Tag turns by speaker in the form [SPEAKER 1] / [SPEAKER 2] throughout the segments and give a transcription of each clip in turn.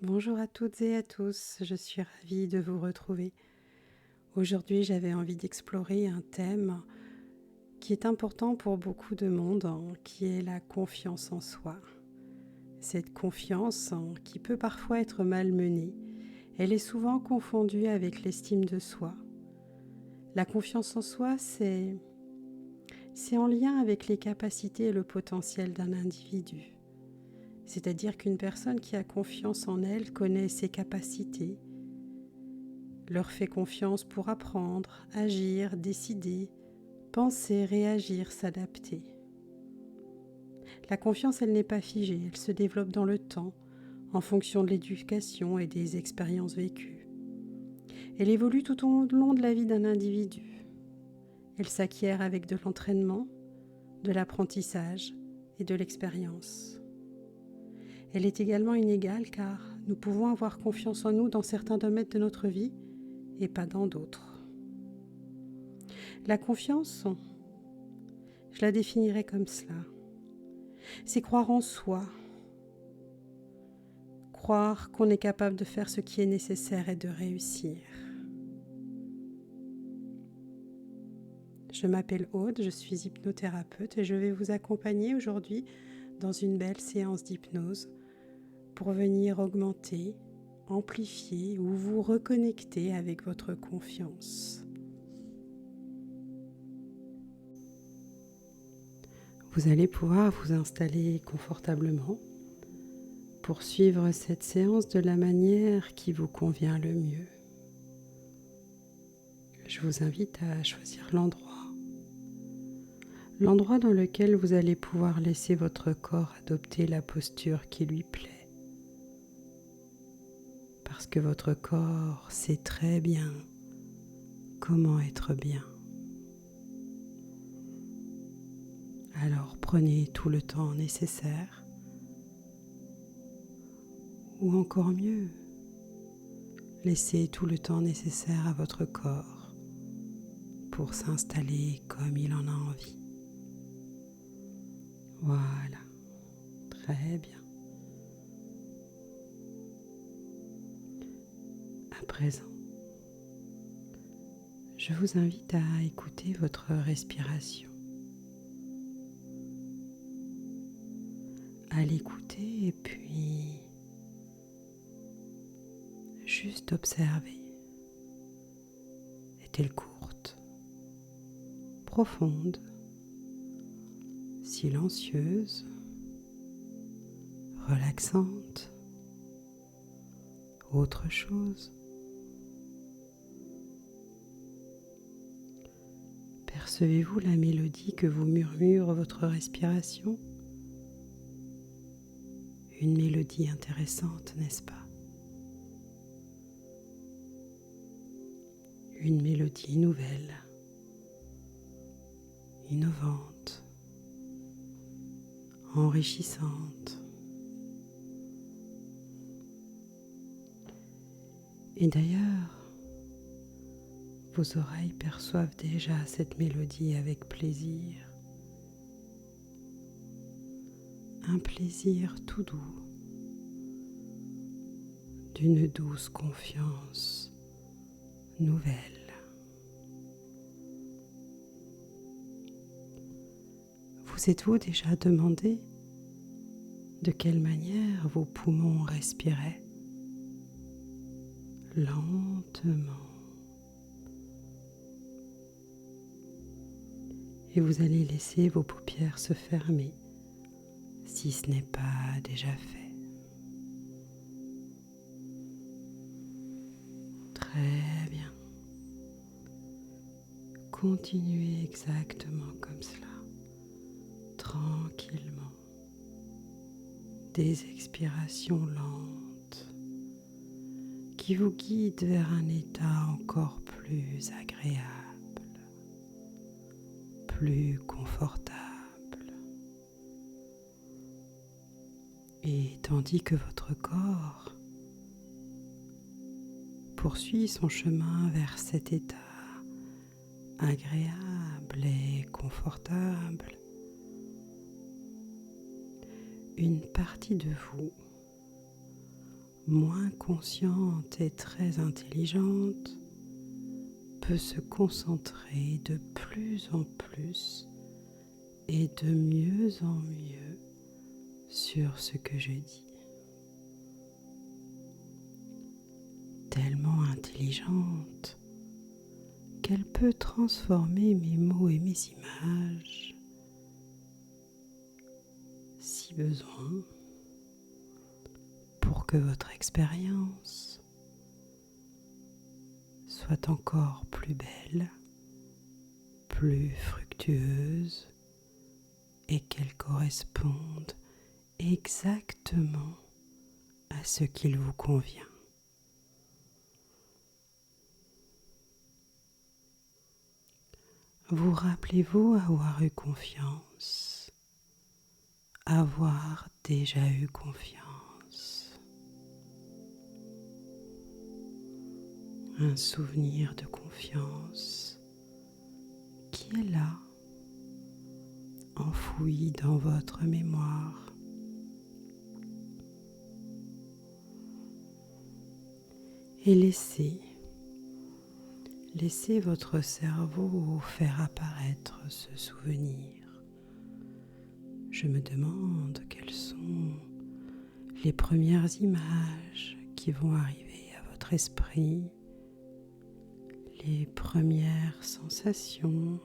[SPEAKER 1] Bonjour à toutes et à tous, je suis ravie de vous retrouver. Aujourd'hui, j'avais envie d'explorer un thème qui est important pour beaucoup de monde, qui est la confiance en soi. Cette confiance, qui peut parfois être malmenée, elle est souvent confondue avec l'estime de soi. La confiance en soi, c'est en lien avec les capacités et le potentiel d'un individu. C'est-à-dire qu'une personne qui a confiance en elle connaît ses capacités, leur fait confiance pour apprendre, agir, décider, penser, réagir, s'adapter. La confiance, elle n'est pas figée, elle se développe dans le temps, en fonction de l'éducation et des expériences vécues. Elle évolue tout au long de la vie d'un individu. Elle s'acquiert avec de l'entraînement, de l'apprentissage et de l'expérience. Elle est également inégale car nous pouvons avoir confiance en nous dans certains domaines de notre vie et pas dans d'autres. La confiance, je la définirais comme cela. C'est croire en soi, croire qu'on est capable de faire ce qui est nécessaire et de réussir. Je m'appelle Aude, je suis hypnothérapeute et je vais vous accompagner aujourd'hui dans une belle séance d'hypnose pour venir augmenter, amplifier ou vous reconnecter avec votre confiance. Vous allez pouvoir vous installer confortablement pour suivre cette séance de la manière qui vous convient le mieux. Je vous invite à choisir l'endroit dans lequel vous allez pouvoir laisser votre corps adopter la posture qui lui plaît. Parce que votre corps sait très bien comment être bien. Alors prenez tout le temps nécessaire, ou encore mieux, laissez tout le temps nécessaire à votre corps pour s'installer comme il en a envie. Voilà, très bien. À présent, je vous invite à écouter votre respiration. À l'écouter et puis juste observer. Est-elle courte, profonde, silencieuse, relaxante, autre chose? Percevez-vous la mélodie que vous murmure votre respiration? Une mélodie intéressante, n'est-ce pas? Une mélodie nouvelle, innovante, enrichissante. Et d'ailleurs, vos oreilles perçoivent déjà cette mélodie avec plaisir. Un plaisir tout doux, d'une douce confiance nouvelle. Vous êtes-vous déjà demandé de quelle manière vos poumons respiraient? Lentement. Et vous allez laisser vos paupières se fermer si ce n'est pas déjà fait. Très bien. Continuez exactement comme cela, tranquillement. Des expirations lentes qui vous guident vers un état encore plus agréable, plus confortable. Et tandis que votre corps poursuit son chemin vers cet état agréable et confortable, une partie de vous moins consciente et très intelligente, peut se concentrer de plus en plus et de mieux en mieux sur ce que je dis. Tellement intelligente qu'elle peut transformer mes mots et mes images, si besoin, pour que votre expérience soit encore plus belle, plus fructueuse et qu'elle corresponde exactement à ce qu'il vous convient. Vous rappelez-vous avoir eu confiance, avoir déjà eu confiance, un souvenir de confiance qui est là, enfoui dans votre mémoire. Et laissez votre cerveau faire apparaître ce souvenir. Je me demande quelles sont les premières images qui vont arriver à votre esprit, les premières sensations,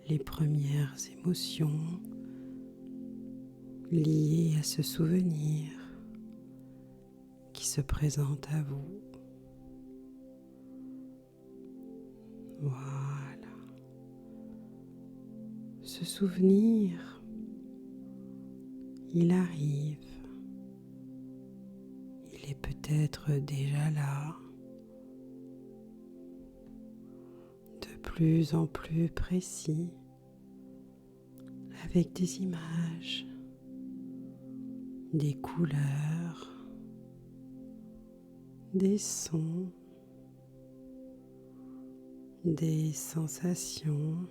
[SPEAKER 1] les premières émotions liées à ce souvenir qui se présente à vous. Voilà. Ce souvenir, il arrive. Il est peut-être déjà là, de plus en plus précis, avec des images, des couleurs, des sons, des sensations.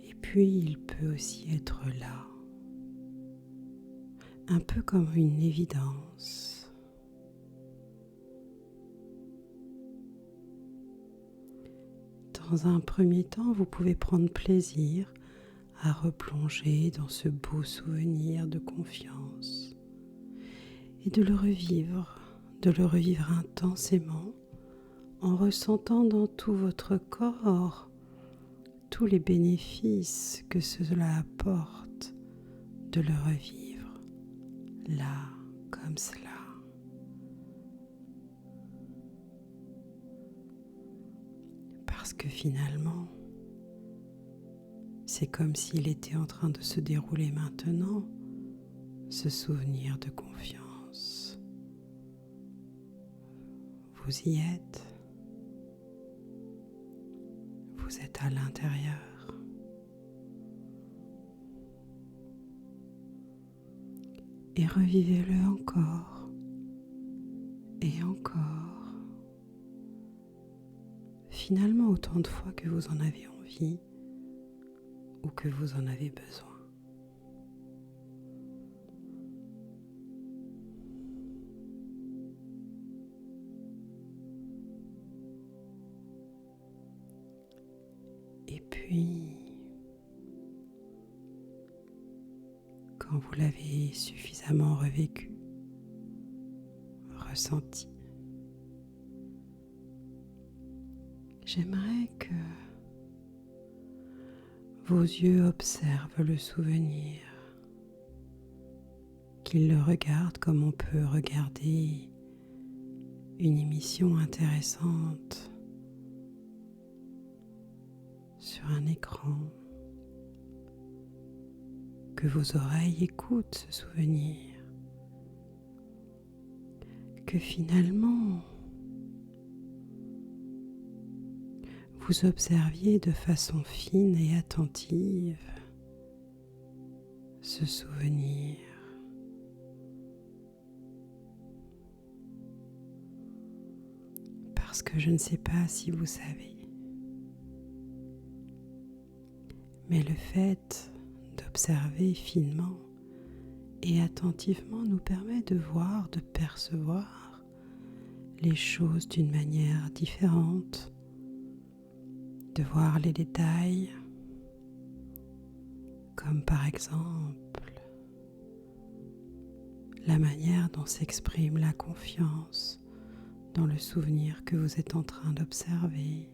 [SPEAKER 1] Et puis il peut aussi être là, un peu comme une évidence. Dans un premier temps, vous pouvez prendre plaisir à replonger dans ce beau souvenir de confiance et de le revivre intensément en ressentant dans tout votre corps tous les bénéfices que cela apporte de le revivre là, comme cela. Parce que finalement, c'est comme s'il était en train de se dérouler maintenant, ce souvenir de confiance. Vous y êtes. Vous êtes à l'intérieur. Et revivez-le encore et encore. Finalement, autant de fois que vous en avez envie ou que vous en avez besoin. Et puis, quand vous l'avez suffisamment revécu, ressenti, j'aimerais que vos yeux observent le souvenir, qu'ils le regardent comme on peut regarder une émission intéressante sur un écran, que vos oreilles écoutent ce souvenir, que finalement vous observiez de façon fine et attentive ce souvenir. Parce que je ne sais pas si vous savez, mais le fait d'observer finement et attentivement nous permet de voir, de percevoir les choses d'une manière différente, de voir les détails, comme par exemple la manière dont s'exprime la confiance dans le souvenir que vous êtes en train d'observer.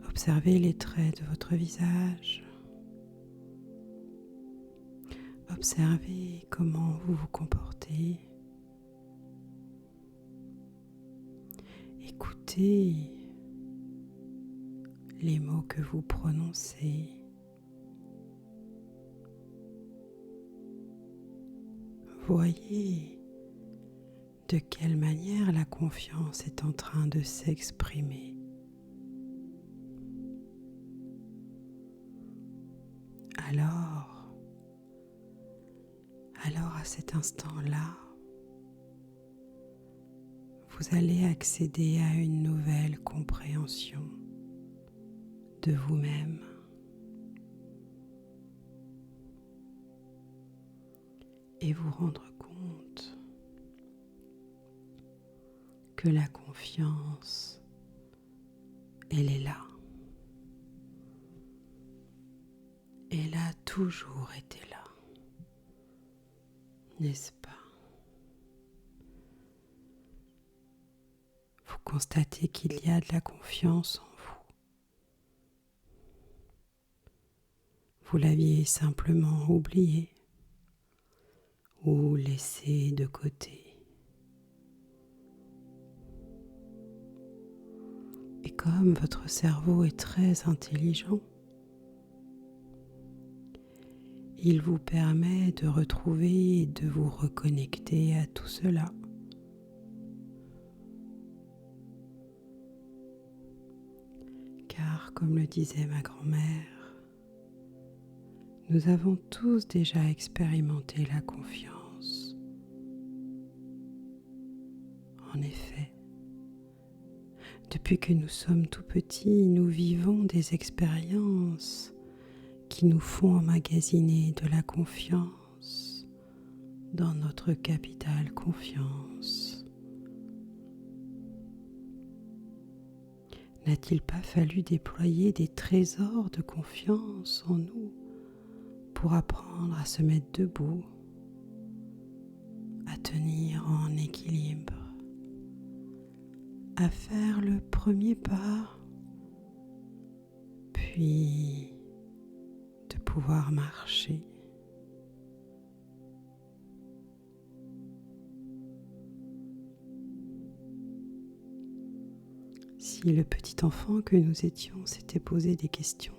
[SPEAKER 1] Observez les traits de votre visage. Observez comment vous vous comportez. Écoutez les mots que vous prononcez. Voyez de quelle manière la confiance est en train de s'exprimer. Alors à cet instant-là, vous allez accéder à une nouvelle compréhension de vous-même. Et vous rendre compte que la confiance, elle est là. Elle a toujours été là, n'est-ce pas? Vous constatez qu'il y a de la confiance en vous. Vous l'aviez simplement oublié ou laissé de côté. Et comme votre cerveau est très intelligent, il vous permet de retrouver et de vous reconnecter à tout cela. Car, comme le disait ma grand-mère, nous avons tous déjà expérimenté la confiance. En effet, depuis que nous sommes tout petits, nous vivons des expériences qui nous font emmagasiner de la confiance dans notre capital confiance. N'a-t-il pas fallu déployer des trésors de confiance en nous pour apprendre à se mettre debout, à tenir en équilibre, à faire le premier pas, puis de pouvoir marcher. Si le petit enfant que nous étions s'était posé des questions,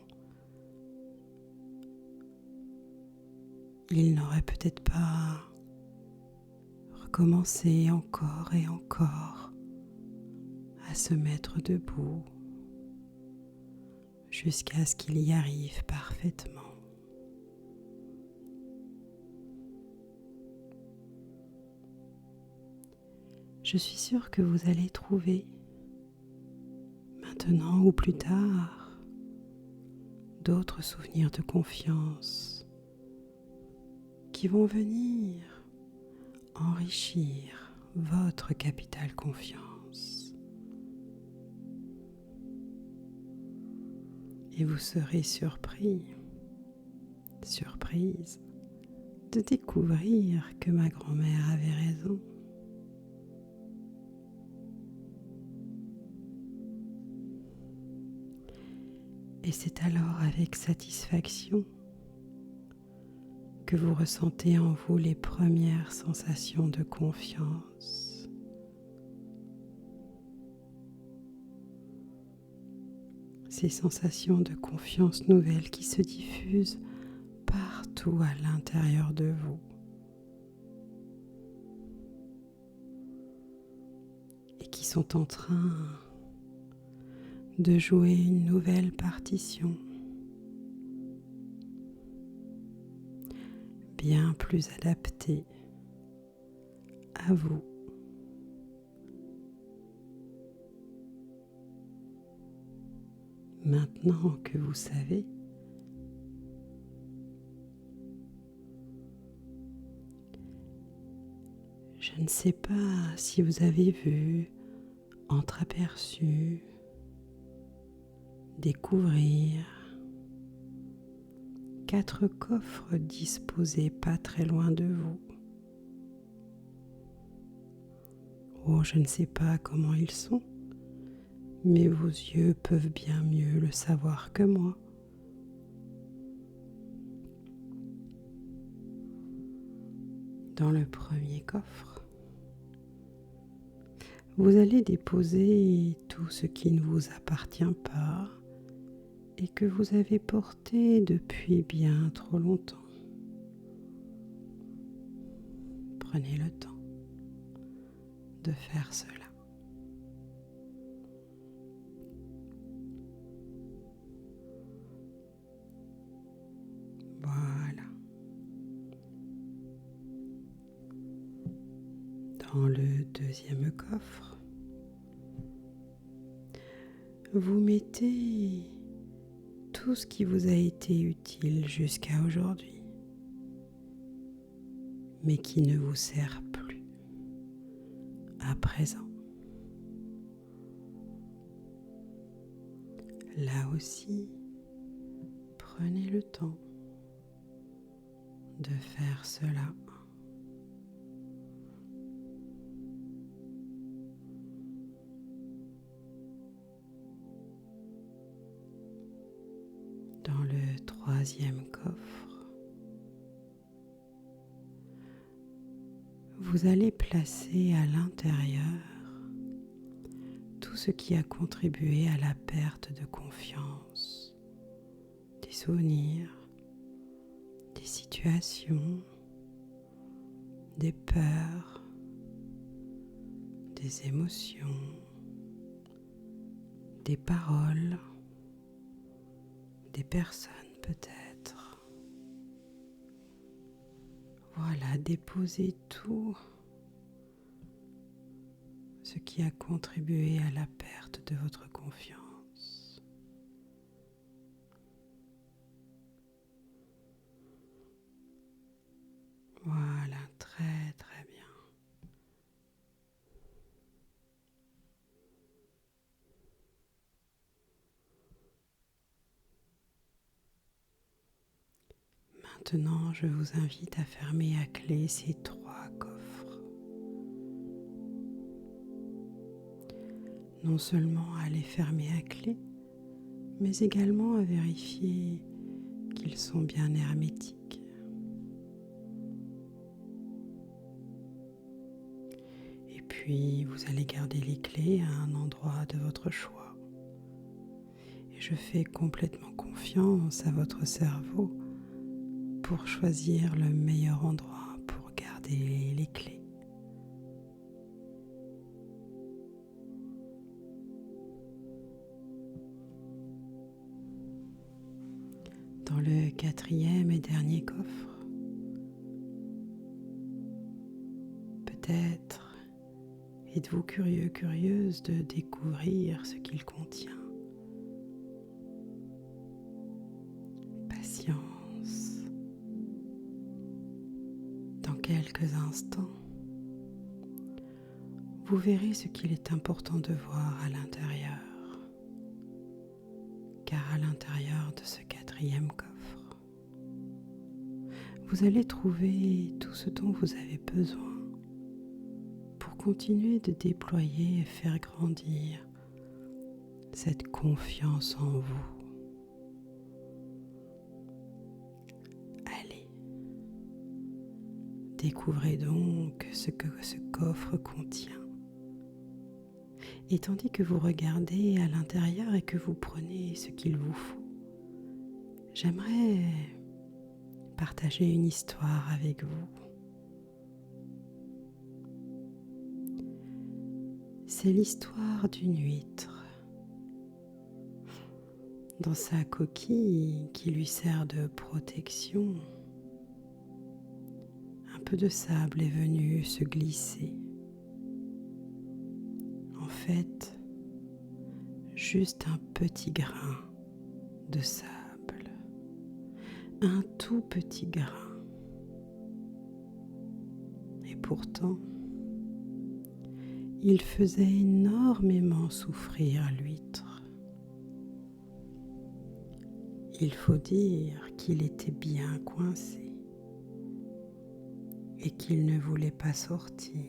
[SPEAKER 1] il n'aurait peut-être pas recommencé encore et encore à se mettre debout jusqu'à ce qu'il y arrive parfaitement. Je suis sûre que vous allez trouver, maintenant ou plus tard, d'autres souvenirs de confiance qui vont venir enrichir votre capital confiance. Et vous serez surprise de découvrir que ma grand-mère avait raison. Et c'est alors avec satisfaction que vous ressentez en vous les premières sensations de confiance. Ces sensations de confiance nouvelles qui se diffusent partout à l'intérieur de vous. Et qui sont en train de jouer une nouvelle partition, bien plus adaptée à vous. Maintenant que vous savez, je ne sais pas si vous avez vu, entreaperçu, découvrir 4 coffres disposés pas très loin de vous. Oh, je ne sais pas comment ils sont, mais vos yeux peuvent bien mieux le savoir que moi. Dans le premier coffre, vous allez déposer tout ce qui ne vous appartient pas et que vous avez porté depuis bien trop longtemps. Prenez le temps de faire cela. Voilà. Dans le deuxième coffre, vous mettez tout ce qui vous a été utile jusqu'à aujourd'hui, mais qui ne vous sert plus à présent. Là aussi, prenez le temps de faire cela. Dans le troisième coffre, vous allez placer à l'intérieur tout ce qui a contribué à la perte de confiance, des souvenirs, des situations, des peurs, des émotions, des paroles, des personnes peut-être. Voilà, déposez tout ce qui a contribué à la perte de votre confiance. Voilà, très très bien. Maintenant, je vous invite à fermer à clé ces 3 coffres. Non seulement à les fermer à clé, mais également à vérifier qu'ils sont bien hermétiques. Et puis, vous allez garder les clés à un endroit de votre choix. Et je fais complètement confiance à votre cerveau pour choisir le meilleur endroit pour garder les clés. Dans le 4e et dernier coffre, peut-être êtes-vous curieux, curieuse de découvrir ce qu'il contient. Patience. Dans quelques instants, vous verrez ce qu'il est important de voir à l'intérieur. Car à l'intérieur de ce 4e coffre, vous allez trouver tout ce dont vous avez besoin pour continuer de déployer et faire grandir cette confiance en vous. Allez, découvrez donc ce que ce coffre contient. Et tandis que vous regardez à l'intérieur et que vous prenez ce qu'il vous faut, j'aimerais partager une histoire avec vous. C'est l'histoire d'une huître. Dans sa coquille qui lui sert de protection, un peu de sable est venu se glisser. En fait, juste un petit grain de sable, un tout petit grain. Et pourtant, il faisait énormément souffrir l'huître. Il faut dire qu'il était bien coincé et qu'il ne voulait pas sortir.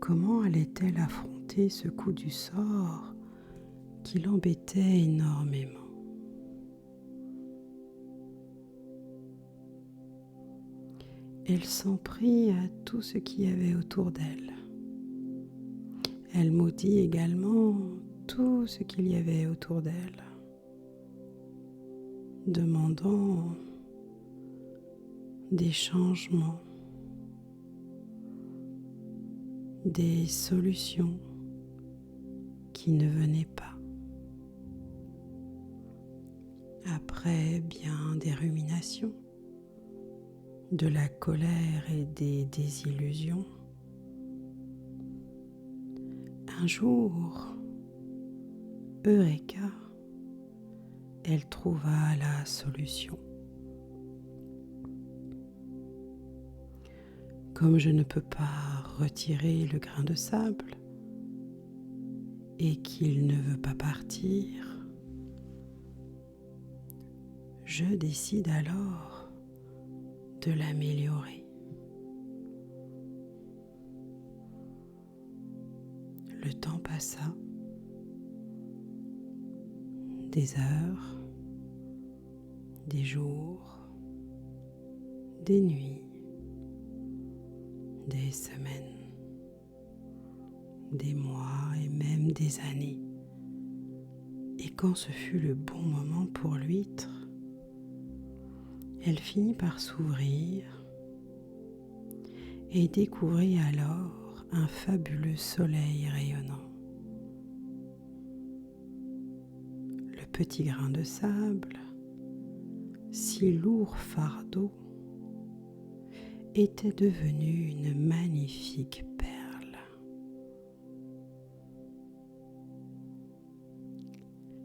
[SPEAKER 1] Comment allait-elle affronter ce coup du sort qui l'embêtait énormément? Elle s'en prit à tout ce qu'il y avait autour d'elle. Elle maudit également tout ce qu'il y avait autour d'elle, demandant des changements, des solutions qui ne venaient pas. Après bien des ruminations, de la colère et des désillusions, un jour, Eureka, elle trouva la solution. Comme je ne peux pas retirer le grain de sable et qu'il ne veut pas partir, je décide alors de l'améliorer. Le temps passa, des heures, des jours, des nuits, des semaines, des mois et même des années. Et quand ce fut le bon moment pour l'huître, elle finit par s'ouvrir et découvrit alors un fabuleux soleil rayonnant. Le petit grain de sable, si lourd fardeau, était devenu une magnifique perle.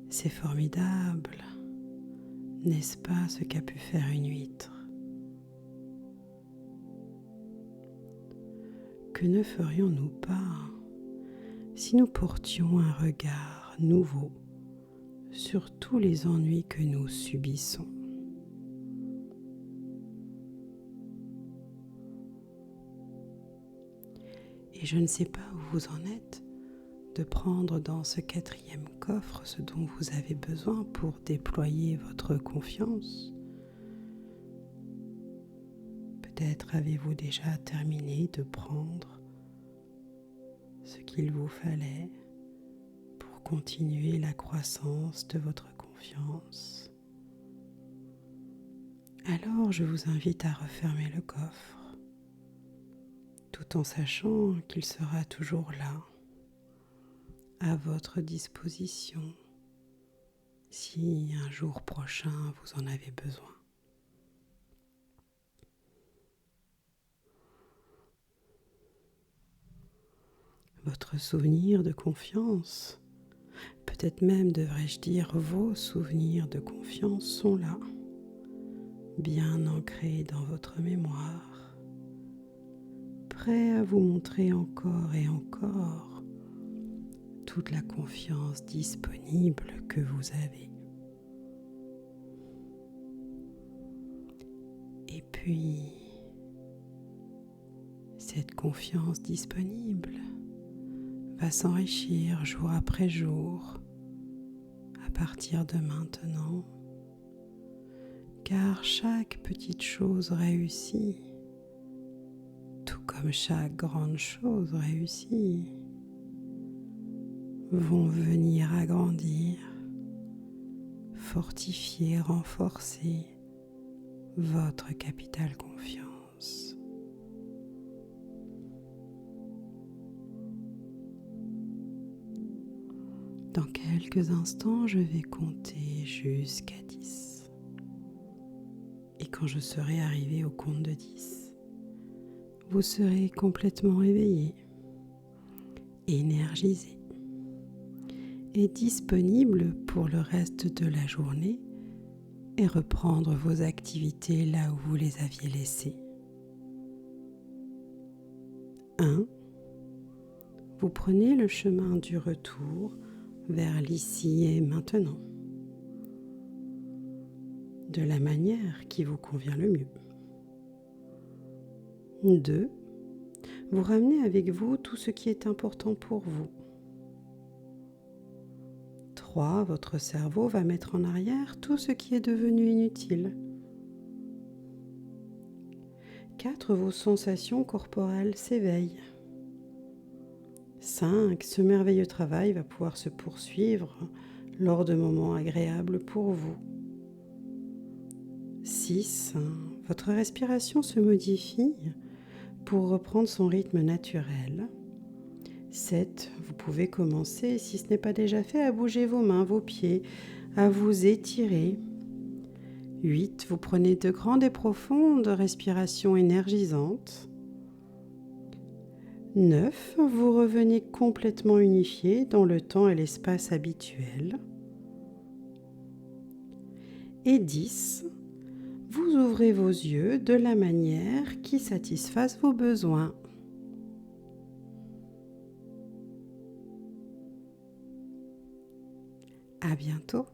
[SPEAKER 1] C'est formidable, n'est-ce pas ce qu'a pu faire une huître? Que ne ferions-nous pas si nous portions un regard nouveau sur tous les ennuis que nous subissons? Et je ne sais pas où vous en êtes de prendre dans ce 4e coffre ce dont vous avez besoin pour déployer votre confiance. Peut-être avez-vous déjà terminé de prendre ce qu'il vous fallait pour continuer la croissance de votre confiance. Alors je vous invite à refermer le coffre, tout en sachant qu'il sera toujours là, à votre disposition, si un jour prochain vous en avez besoin. Votre souvenir de confiance, peut-être même devrais-je dire vos souvenirs de confiance sont là, bien ancrés dans votre mémoire, prêts à vous montrer encore et encore toute la confiance disponible que vous avez. Et puis, cette confiance disponible va s'enrichir jour après jour à partir de maintenant, car chaque petite chose réussie, tout comme chaque grande chose réussie, vont venir agrandir, fortifier, renforcer votre capital confiance. Dans quelques instants, je vais compter jusqu'à 10. Et quand je serai arrivé au compte de 10, vous serez complètement éveillé, énergisé. est disponible pour le reste de la journée et reprendre vos activités là où vous les aviez laissées. 1. Vous prenez le chemin du retour vers l'ici et maintenant, de la manière qui vous convient le mieux. 2. Vous ramenez avec vous tout ce qui est important pour vous. 3. Votre cerveau va mettre en arrière tout ce qui est devenu inutile. 4. Vos sensations corporelles s'éveillent. 5. Ce merveilleux travail va pouvoir se poursuivre lors de moments agréables pour vous. 6. Votre respiration se modifie pour reprendre son rythme naturel. 7. Vous pouvez commencer, si ce n'est pas déjà fait, à bouger vos mains, vos pieds, à vous étirer. 8. Vous prenez de grandes et profondes respirations énergisantes. 9. Vous revenez complètement unifié dans le temps et l'espace habituel. Et 10. Vous ouvrez vos yeux de la manière qui satisfasse vos besoins. À bientôt.